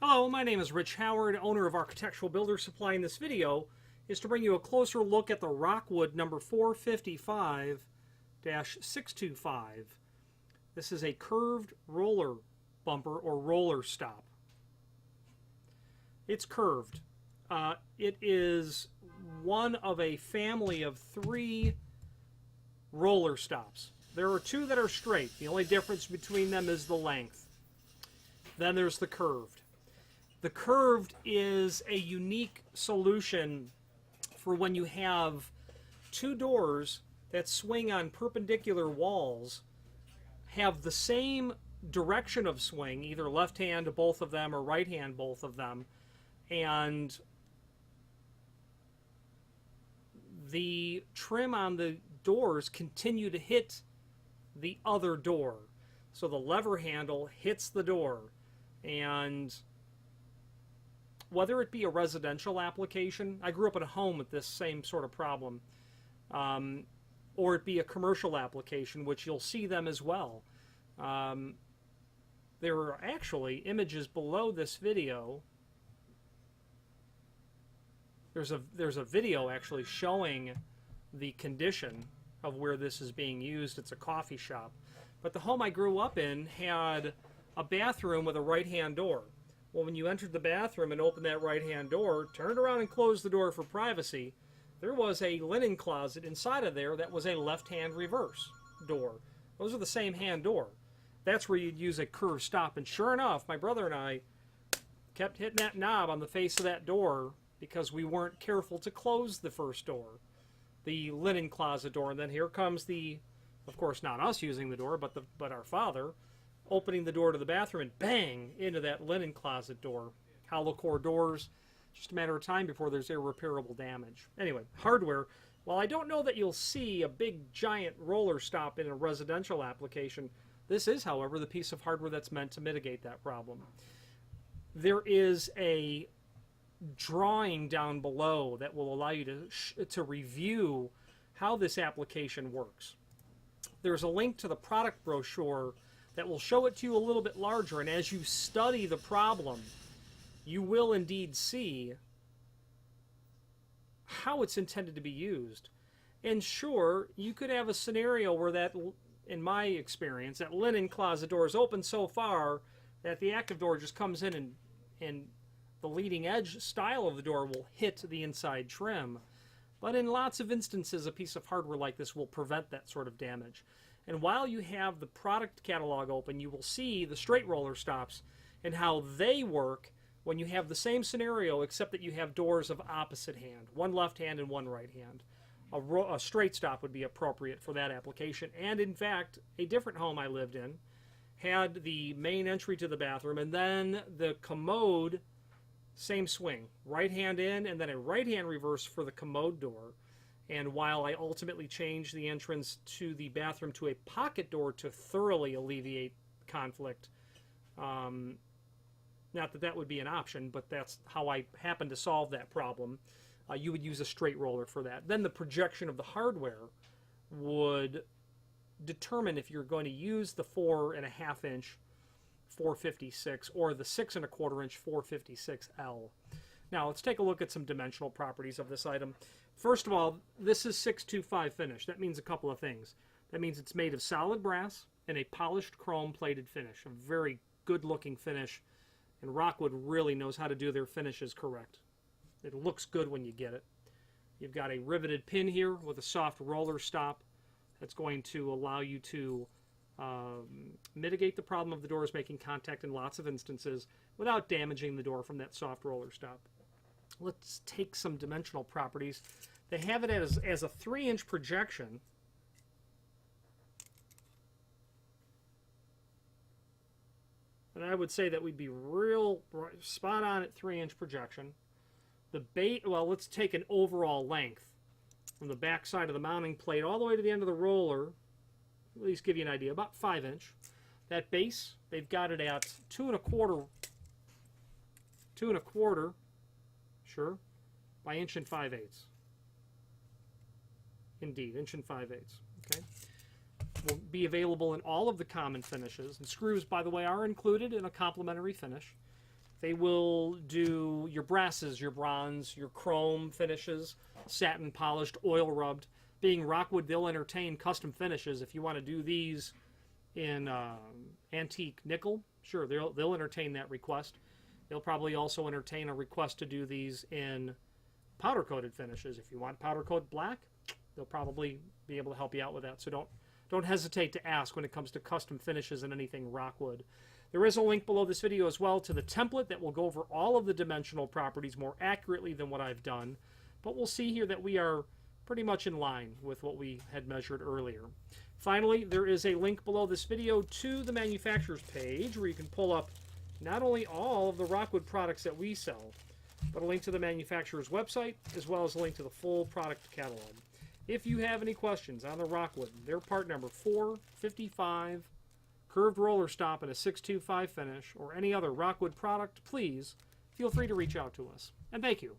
Hello, my name is Rich Howard, owner of Architectural Builder Supply. In this video is to bring you a closer look at the Rockwood number 455-625. This is a curved roller bumper or roller stop. It's curved. It is one of a family of 3 roller stops. There are 2 that are straight. The only difference between them is the length. Then there's the curved. The curved is a unique solution for when you have 2 doors that swing on perpendicular walls, have the same direction of swing, either left hand both of them or right hand both of them, and the trim on the doors continue to hit the other door. So the lever handle hits the door, and whether it be a residential application, I grew up in a home with this same sort of problem, or it be a commercial application, which you'll see them as well. There are actually images below this video. There's a video actually showing the condition of where this is being used. It's a coffee shop. But the home I grew up in had a bathroom with a right-hand door. Well, when you entered the bathroom and opened that right-hand door, turned around and closed the door for privacy, there was a linen closet inside of there that was a left-hand reverse door. Those are the same hand door. That's where you'd use a curved stop. And sure enough, my brother and I kept hitting that knob on the face of that door because we weren't careful to close the first door, the linen closet door. And then here comes the, of course, not us using the door, but our father, opening the door to the bathroom and bang into that linen closet door. Hollow core doors, just a matter of time before there's irreparable damage. Anyway, hardware. While I don't know that you'll see a big giant roller stop in a residential application, this is, however, the piece of hardware that's meant to mitigate that problem. There is a drawing down below that will allow you to review how this application works. There's a link to the product brochure that will show it to you a little bit larger, and as you study the problem, you will indeed see how it's intended to be used. And sure, you could have a scenario where that, in my experience, that linen closet door is open so far that the active door just comes in and the leading edge style of the door will hit the inside trim. But in lots of instances, a piece of hardware like this will prevent that sort of damage. And while you have the product catalog open, you will see the straight roller stops and how they work when you have the same scenario, except that you have doors of opposite hand, one left hand and one right hand. A straight stop would be appropriate for that application. And in fact, a different home I lived in had the main entry to the bathroom and then the commode, same swing, right hand in and then a right hand reverse for the commode door. And while I ultimately changed the entrance to the bathroom to a pocket door to thoroughly alleviate conflict, not that that would be an option, but that's how I happened to solve that problem, you would use a straight roller for that. Then the projection of the hardware would determine if you're going to use the 4.5 inch 456 or the 6.25 inch 456L. Now let's take a look at some dimensional properties of this item. First of all, this is 625 finish. That means a couple of things. That means it's made of solid brass and a polished chrome plated finish. A very good looking finish, and Rockwood really knows how to do their finishes correct. It looks good when you get it. You've got a riveted pin here with a soft roller stop that's going to allow you to mitigate the problem of the doors making contact in lots of instances without damaging the door from that soft roller stop. Let's take some dimensional properties. They have it as a 3-inch projection. And I would say that we'd be real spot on at 3-inch projection. The bait, well, let's take an overall length from the back side of the mounting plate all the way to the end of the roller. At least give you an idea, about 5-inch. That base, they've got it at 2.25, sure, by 1 5/8 inches. Indeed, 1 5/8 inches. Okay. Will be available in all of the common finishes. And screws, by the way, are included in a complimentary finish. They will do your brasses, your bronze, your chrome finishes, satin polished, oil rubbed. Being Rockwood, they'll entertain custom finishes. If you want to do these in antique nickel, sure, they'll entertain that request. They'll probably also entertain a request to do these in powder coated finishes. If you want powder coat black, they'll probably be able to help you out with that. So don't hesitate to ask when it comes to custom finishes and anything Rockwood. There is a link below this video as well to the template that will go over all of the dimensional properties more accurately than what I've done. But we'll see here that we are pretty much in line with what we had measured earlier. Finally, there is a link below this video to the manufacturer's page where you can pull up not only all of the Rockwood products that we sell, but a link to the manufacturer's website as well as a link to the full product catalog. If you have any questions on the Rockwood, their part number 455, curved roller stop and a 625 finish, or any other Rockwood product, please feel free to reach out to us. And thank you.